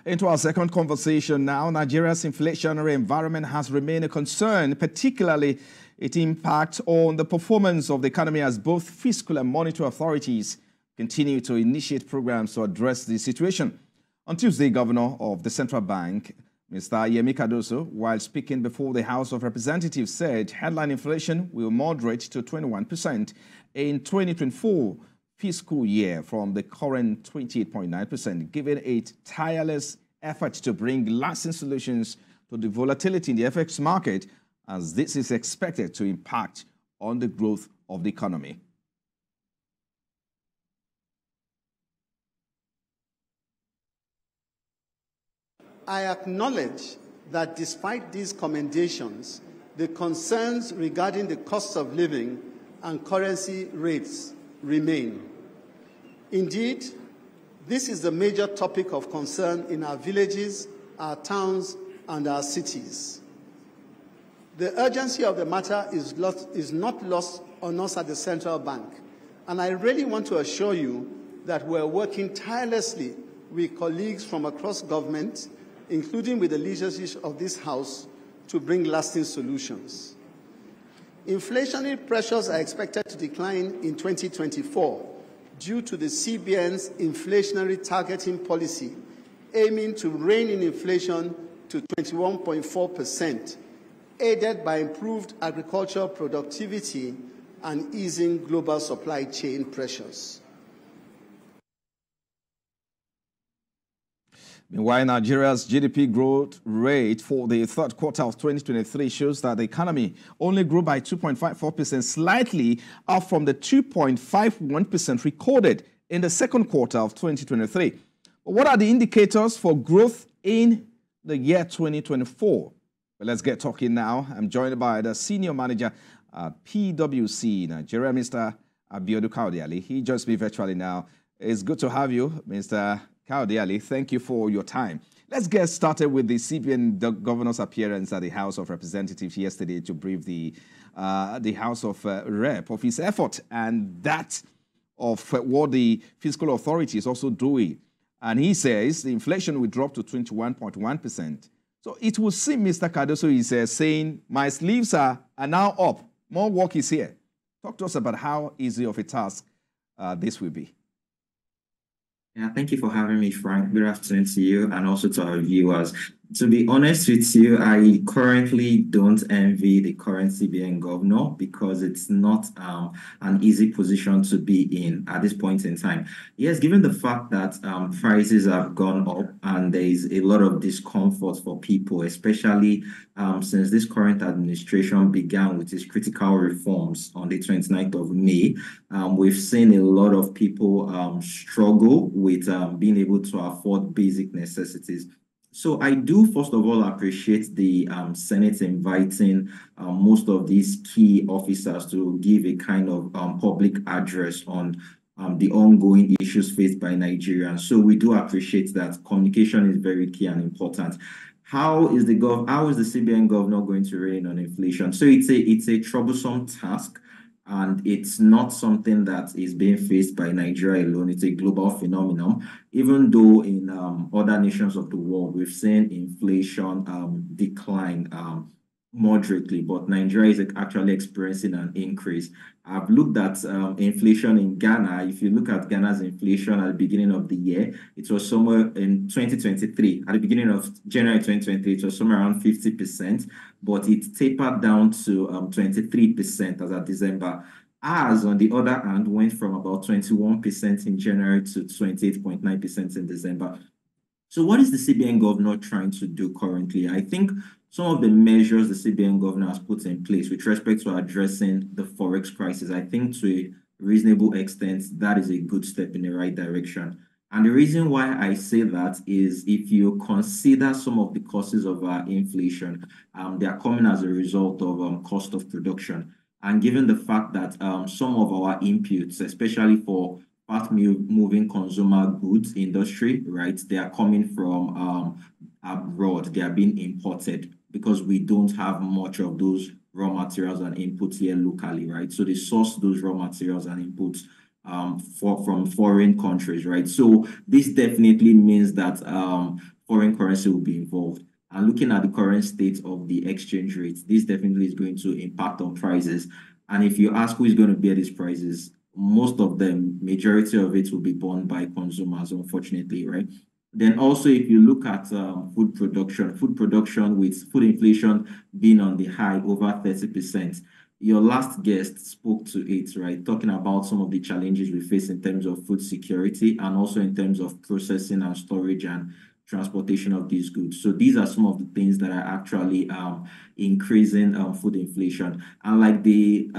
Into our second conversation now, Nigeria's inflationary environment has remained a concern, particularly its impact on the performance of the economy as both fiscal and monetary authorities continue to initiate programs to address the situation. On Tuesday, Governor of the Central Bank, Mr. Yemi Cardoso, while speaking before the House of Representatives, said headline inflation will moderate to 21% in 2024 fiscal year from the current 28.9%, given its tireless efforts to bring lasting solutions to the volatility in the FX market, as this is expected to impact on the growth of the economy. I acknowledge that despite these commendations, the concerns regarding the cost of living and currency rates remain. Indeed, this is the major topic of concern in our villages, our towns, and our cities. The urgency of the matter is not lost on us at the Central Bank, and I really want to assure you that we're working tirelessly with colleagues from across government, including with the leadership of this House, to bring lasting solutions. Inflationary pressures are expected to decline in 2024 due to the CBN's inflationary targeting policy, aiming to rein in inflation to 21.4%, aided by improved agricultural productivity and easing global supply chain pressures. Meanwhile, Nigeria's GDP growth rate for the third quarter of 2023 shows that the economy only grew by 2.54%, slightly up from the 2.51% recorded in the second quarter of 2023. But what are the indicators for growth in the year 2024? Well, let's get talking now. I'm joined by the senior manager at PwC Nigeria, Mr. Abiodun Kaudiali. He joins me virtually now. It's good to have you, Mr. Kaudiali. Thank you for your time. Let's get started with the CBN governor's appearance at the House of Representatives yesterday to brief the House of Rep of his effort and that of what the fiscal authority is also doing. And he says the inflation will drop to 21.1%. So it will seem Mr. Cardoso is saying, my sleeves are now up. More work is here. Talk to us about how easy of a task this will be. Yeah, thank you for having me, Frank. Good afternoon to you and also to our viewers. To be honest with you, I currently don't envy the current CBN governor because it's not an easy position to be in at this point in time. Yes, given the fact that prices have gone up and there is a lot of discomfort for people, especially since this current administration began with its critical reforms on the 29th of May, we've seen a lot of people struggle with being able to afford basic necessities. So I do, first of all, appreciate the Senate inviting most of these key officers to give a kind of public address on the ongoing issues faced by Nigerians. So we do appreciate that. Communication is very key and important. How is the CBN governor going to rein on inflation? So it's a troublesome task. And it's not something that is being faced by Nigeria alone. It's a global phenomenon. Even though in other nations of the world, we've seen inflation decline moderately, but Nigeria is actually experiencing an increase. I've looked at inflation in Ghana. If you look at Ghana's inflation at the beginning of the year, it was somewhere in 2023. At the beginning of January 2023, it was somewhere around 50%, but it tapered down to 23% as of December. Ours, on the other hand, went from about 21% in January to 28.9% in December. So what is the CBN governor trying to do currently? I think some of the measures the CBN governor has put in place with respect to addressing the forex crisis, I think to a reasonable extent, that is a good step in the right direction. And the reason why I say that is if you consider some of the causes of inflation, they are coming as a result of cost of production. And given the fact that some of our inputs, especially for fast-moving consumer goods industry, right, they are coming from abroad, they are being imported because we don't have much of those raw materials and inputs here locally, right? So they source those raw materials and inputs from foreign countries, right? So this definitely means that foreign currency will be involved. And looking at the current state of the exchange rate, this definitely is going to impact on prices. And if you ask who is going to bear these prices, most of them, majority of it will be borne by consumers, unfortunately, right? Then also, if you look at food production with food inflation being on the high, over 30%, your last guest spoke to it, right? Talking about some of the challenges we face in terms of food security and also in terms of processing and storage and transportation of these goods. So these are some of the things that are actually increasing food inflation. And like the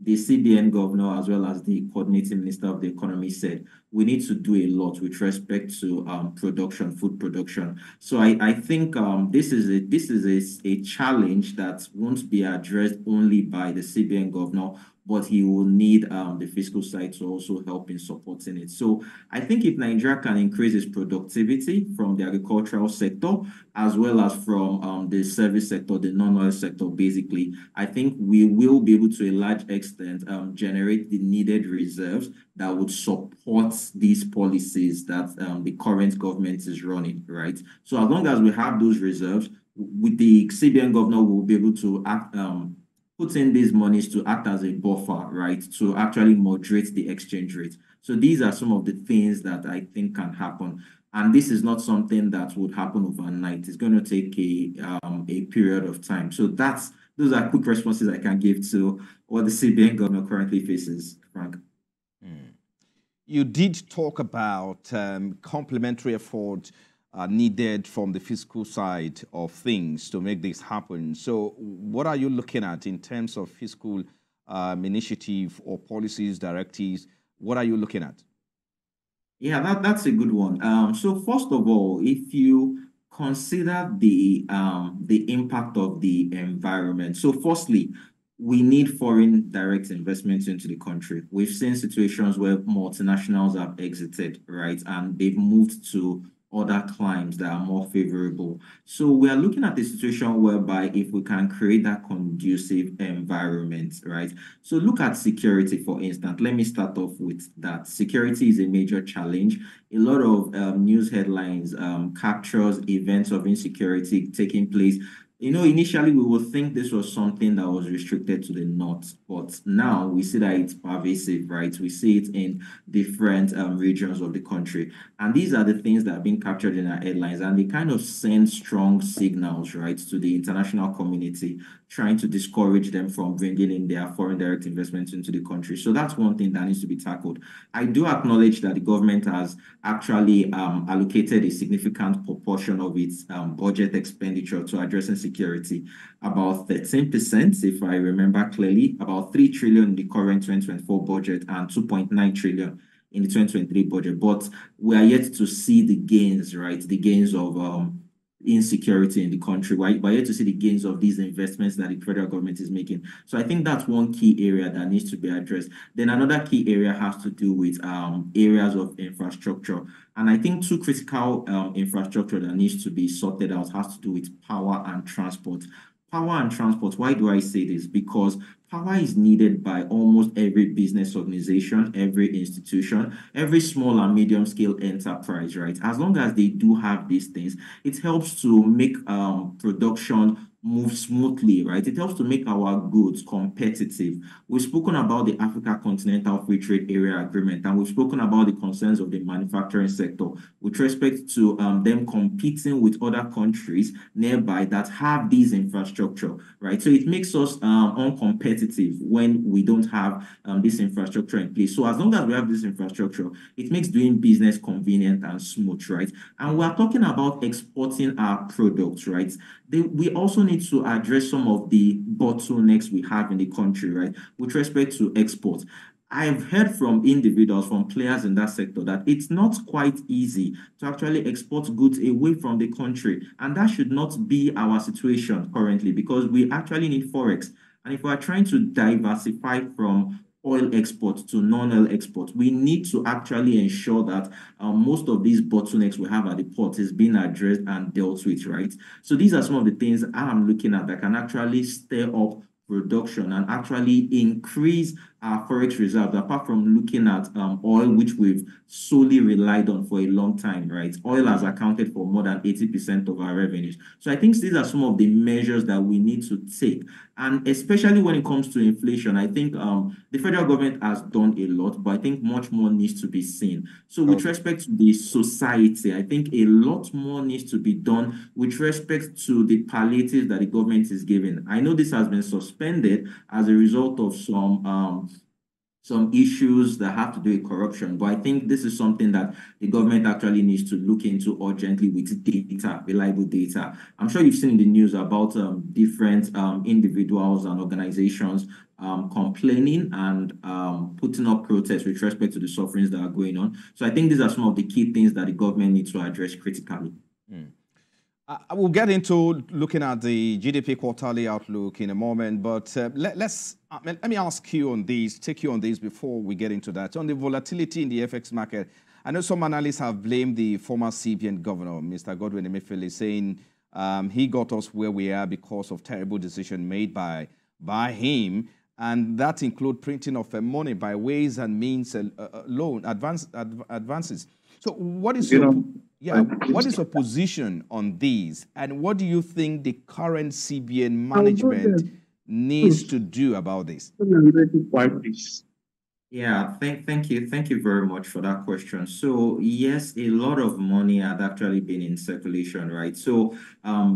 CBN governor, as well as the coordinating minister of the economy, said, we need to do a lot with respect to food production. So I think this is a challenge that won't be addressed only by the CBN governor, but he will need the fiscal side to also help in supporting it. So I think if Nigeria can increase its productivity from the agricultural sector, as well as from the service sector, the non-oil sector, basically, I think we will be able to a large extent generate the needed reserves that would support these policies that the current government is running, right? So as long as we have those reserves, with the CBN governor, we'll be able to put in these monies to act as a buffer, right, to actually moderate the exchange rate. So these are some of the things that I think can happen. And this is not something that would happen overnight. It's going to take a period of time. So those are quick responses I can give to what the CBN governor currently faces, Frank. You did talk about complementary effort needed from the fiscal side of things to make this happen. So what are you looking at in terms of fiscal initiative or policies, directives? What are you looking at? Yeah, that's a good one. So first of all, if you consider the impact of the environment. So firstly, we need foreign direct investments into the country. We've seen situations where multinationals have exited, right? And they've moved to other climes that are more favorable. So we are looking at a situation whereby if we can create that conducive environment, right? So look at security, for instance. Let me start off with that. Security is a major challenge. A lot of news headlines captures events of insecurity taking place. Initially we would think this was something that was restricted to the north, but now we see that it's pervasive, right? We see it in different regions of the country. And these are the things that are being captured in our headlines, and they kind of send strong signals, right, to the international community, trying to discourage them from bringing in their foreign direct investments into the country. So that's one thing that needs to be tackled. I do acknowledge that the government has actually allocated a significant proportion of its budget expenditure to addressing security, about 13%, if I remember clearly, about 3 trillion in the current 2024 budget and 2.9 trillion in the 2023 budget. But we are yet to see the gains, right? The gains of insecurity in the country. We're yet to see the gains of these investments that the federal government is making. So I think that's one key area that needs to be addressed. Then another key area has to do with areas of infrastructure. And I think two critical infrastructure that needs to be sorted out has to do with power and transport. Power and transport, why do I say this? Because power is needed by almost every business organization, every institution, every small and medium scale enterprise, right? As long as they do have these things, it helps to make production move smoothly, right? It helps to make our goods competitive. We've spoken about the Africa Continental Free Trade Area Agreement, and we've spoken about the concerns of the manufacturing sector with respect to them competing with other countries nearby that have these infrastructure, right? So it makes us uncompetitive when we don't have this infrastructure in place. So as long as we have this infrastructure, it makes doing business convenient and smooth, right? And we are talking about exporting our products, right? We also need to address some of the bottlenecks we have in the country, right, with respect to export. I've heard from individuals, from players in that sector, that it's not quite easy to actually export goods away from the country. And that should not be our situation currently, because we actually need Forex. And if we're trying to diversify from oil export to non-oil export, we need to actually ensure that most of these bottlenecks we have at the port is being addressed and dealt with, right? So these are some of the things I'm looking at that can actually stir up production and actually increase our forex reserves, apart from looking at oil, which we've solely relied on for a long time, right? Oil has accounted for more than 80% of our revenues. So I think these are some of the measures that we need to take. And especially when it comes to inflation, I think the federal government has done a lot, but I think much more needs to be seen. So with respect to the society, I think a lot more needs to be done with respect to the palliatives that the government is giving. I know this has been suspended as a result of some issues that have to do with corruption. But I think this is something that the government actually needs to look into urgently with data, reliable data. I'm sure you've seen in the news about different individuals and organizations complaining and putting up protests with respect to the sufferings that are going on. So I think these are some of the key things that the government needs to address critically. I will get into looking at the GDP quarterly outlook in a moment, but let me ask you on these, take you on these before we get into that. On the volatility in the FX market, I know some analysts have blamed the former CBN governor, Mr. Godwin Emefiele, saying he got us where we are because of terrible decision made by him, and that include printing of money by ways and means advances. So what is what is your position on these, and what do you think the current CBN management needs to do about this? Yeah, thank you very much for that question. So yes, a lot of money had actually been in circulation, right? So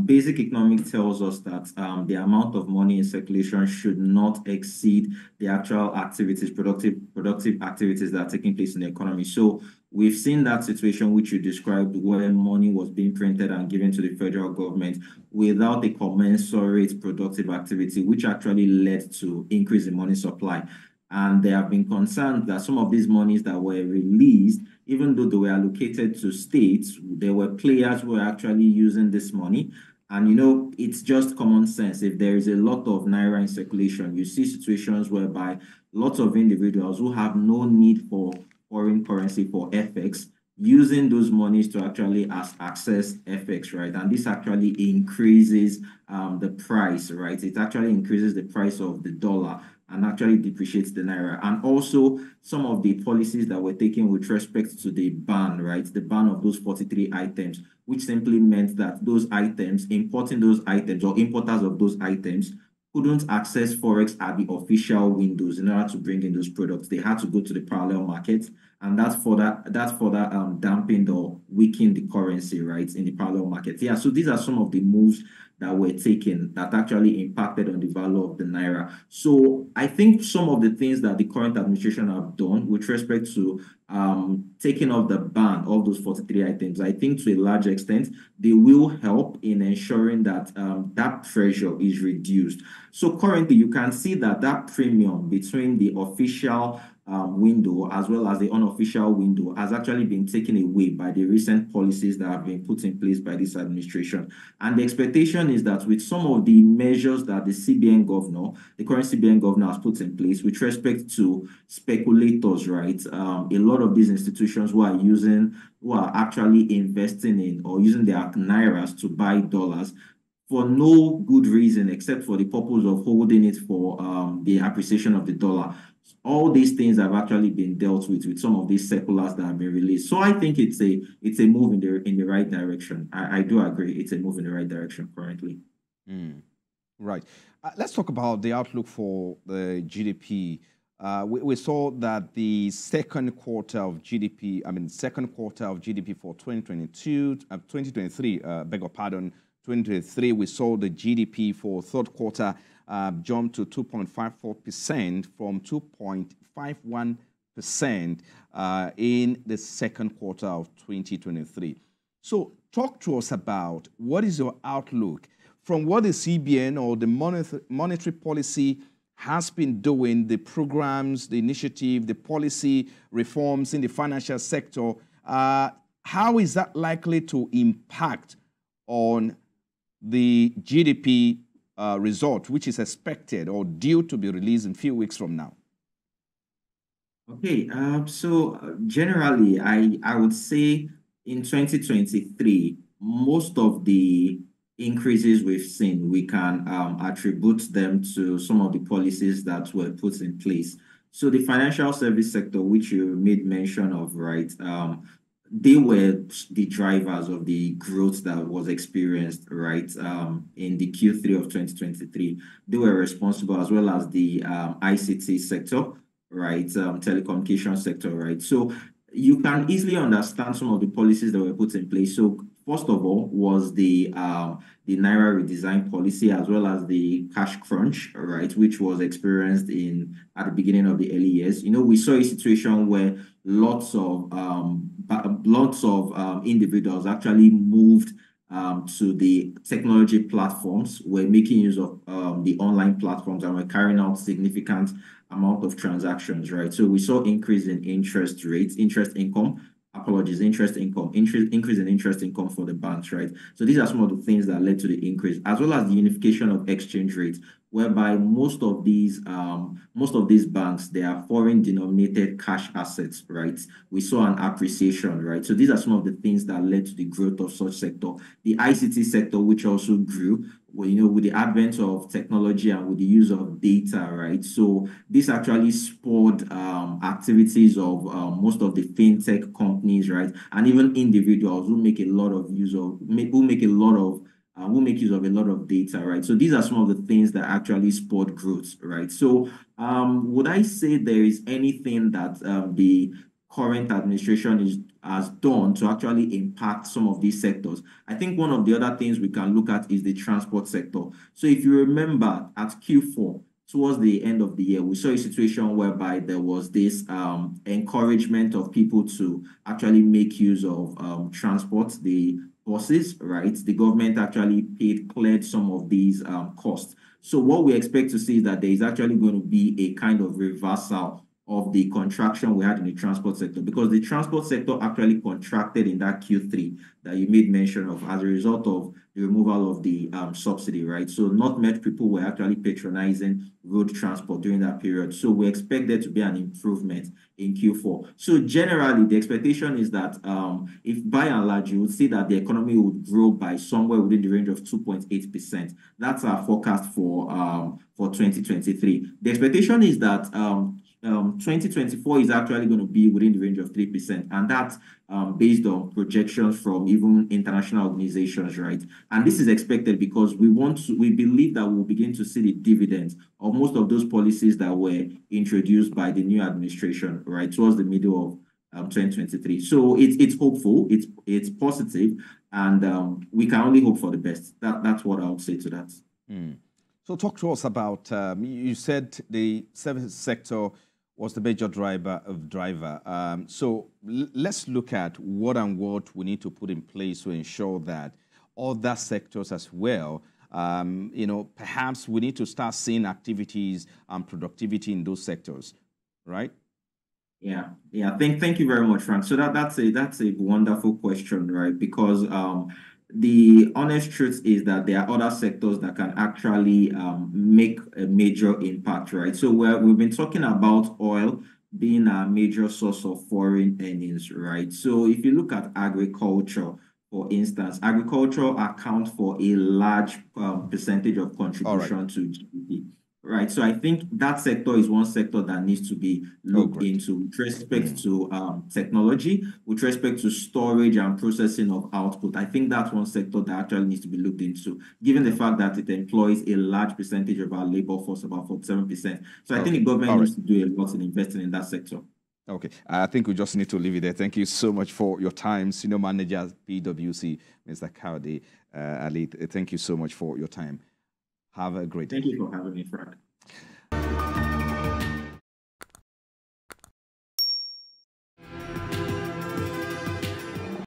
basic economics tells us that the amount of money in circulation should not exceed the actual activities, productive activities that are taking place in the economy. So we've seen that situation which you described, where money was being printed and given to the federal government without a commensurate productive activity, which actually led to increase in money supply. And there have been concerns that some of these monies that were released, even though they were allocated to states, there were players who were actually using this money. And, you know, it's just common sense. If there is a lot of Naira in circulation, you see situations whereby lots of individuals who have no need for foreign currency for FX, using those monies to actually access FX, right? And this actually increases the price, right? It actually increases the price of the dollar and actually depreciates the Naira. And also some of the policies that were taken with respect to the ban, right? The ban of those 43 items, which simply meant that those items, importing those items or importers of those items couldn't access Forex at the official windows in order to bring in those products. They had to go to the parallel market, and that's for that dampened or weakened the currency, right, in the parallel market. Yeah, so these are some of the moves that were taken that actually impacted on the value of the Naira. So I think some of the things that the current administration have done with respect to taking off the ban of those 43 items, I think to a large extent, they will help in ensuring that that pressure is reduced. So currently, you can see that premium between the official window as well as the unofficial window has actually been taken away by the recent policies that have been put in place by this administration. And the expectation is that with some of the measures that the CBN governor, the current CBN governor, has put in place with respect to speculators, right? A lot of these institutions who are actually investing in or using their Nairas to buy dollars for no good reason except for the purpose of holding it for the appreciation of the dollar. All these things have actually been dealt with some of these circulars that have been released. So I think it's a move in the right direction. I do agree it's a move in the right direction currently. Right. Let's talk about the outlook for the GDP. We saw that the second quarter of GDP for 2023, beg your pardon, 2023, we saw the GDP for third quarter jump to 2.54% from 2.51% in the second quarter of 2023. So talk to us about what is your outlook from what the CBN or the monetary policy has been doing, the programs, the initiative, the policy reforms in the financial sector. How is that likely to impact on the GDP result, which is expected or due to be released in a few weeks from now? Okay, so generally, I would say in 2023, most of the increases we've seen, we can attribute them to some of the policies that were put in place. So the financial service sector, which you made mention of, right? They were the drivers of the growth that was experienced, right, in the Q3 of 2023. They were responsible, as well as the ICT sector, right, telecommunication sector, right. So you can easily understand some of the policies that were put in place. So first of all was the Naira redesign policy, as well as the cash crunch, right, which was experienced at the beginning of the early years. You know, we saw a situation where lots of individuals actually moved to the technology platforms, were making use of the online platforms, and were carrying out significant amount of transactions, right? So we saw increase in interest rates, increase in interest income for the banks, right? So these are some of the things that led to the increase, as well as the unification of exchange rates, whereby most of these banks, they are foreign denominated cash assets, right? We saw an appreciation, right? So these are some of the things that led to the growth of such sector. The ICT sector, which also grew, well, you know, with the advent of technology and with the use of data, right? So this actually spurred activities of most of the fintech companies, right? And even individuals who make use of a lot of data, right? So these are some of the things that actually spurred growth, right? So would I say there is anything that the current administration has done to actually impact some of these sectors? I think one of the other things we can look at is the transport sector. So if you remember at Q4, towards the end of the year, we saw a situation whereby there was this encouragement of people to actually make use of transport, the buses, right? The government actually cleared some of these costs. So what we expect to see is that there is actually going to be a kind of reversal of the contraction we had in the transport sector, because the transport sector actually contracted in that Q3 that you made mention of as a result of the removal of the subsidy, right? So not much people were actually patronizing road transport during that period. So we expect there to be an improvement in Q4. So generally, the expectation is that if by and large, you would see that the economy would grow by somewhere within the range of 2.8%. That's our forecast for 2023. The expectation is that 2024 is actually going to be within the range of 3%, and that's based on projections from even international organizations, right? And this is expected because we believe that we'll begin to see the dividends of most of those policies that were introduced by the new administration, right, towards the middle of 2023. So it's hopeful, it's positive, and we can only hope for the best. That's what I would say to that. So talk to us about, you said the service sector was the major driver. So let's look at what we need to put in place to ensure that other sectors as well, you know, perhaps we need to start seeing activities and productivity in those sectors, right? Yeah. Thank you very much, Frank. So that's a wonderful question, right? Because the honest truth is that there are other sectors that can actually make a major impact, right? So we've been talking about oil being a major source of foreign earnings, right? So if you look at agriculture, for instance, agriculture accounts for a large percentage of contribution to GDP. Right. So I think that sector is one sector that needs to be looked into with respect to technology, with respect to storage and processing of output. I think that's one sector that actually needs to be looked into, given the fact that it employs a large percentage of our labor force, about 47%. So I think the government needs to do a lot in investing in that sector. Okay, I think we just need to leave it there. Thank you so much for your time, Senior Manager PwC, Mr. Kaode Ali. Thank you so much for your time. Have a great day. Thank you for having me, Frank.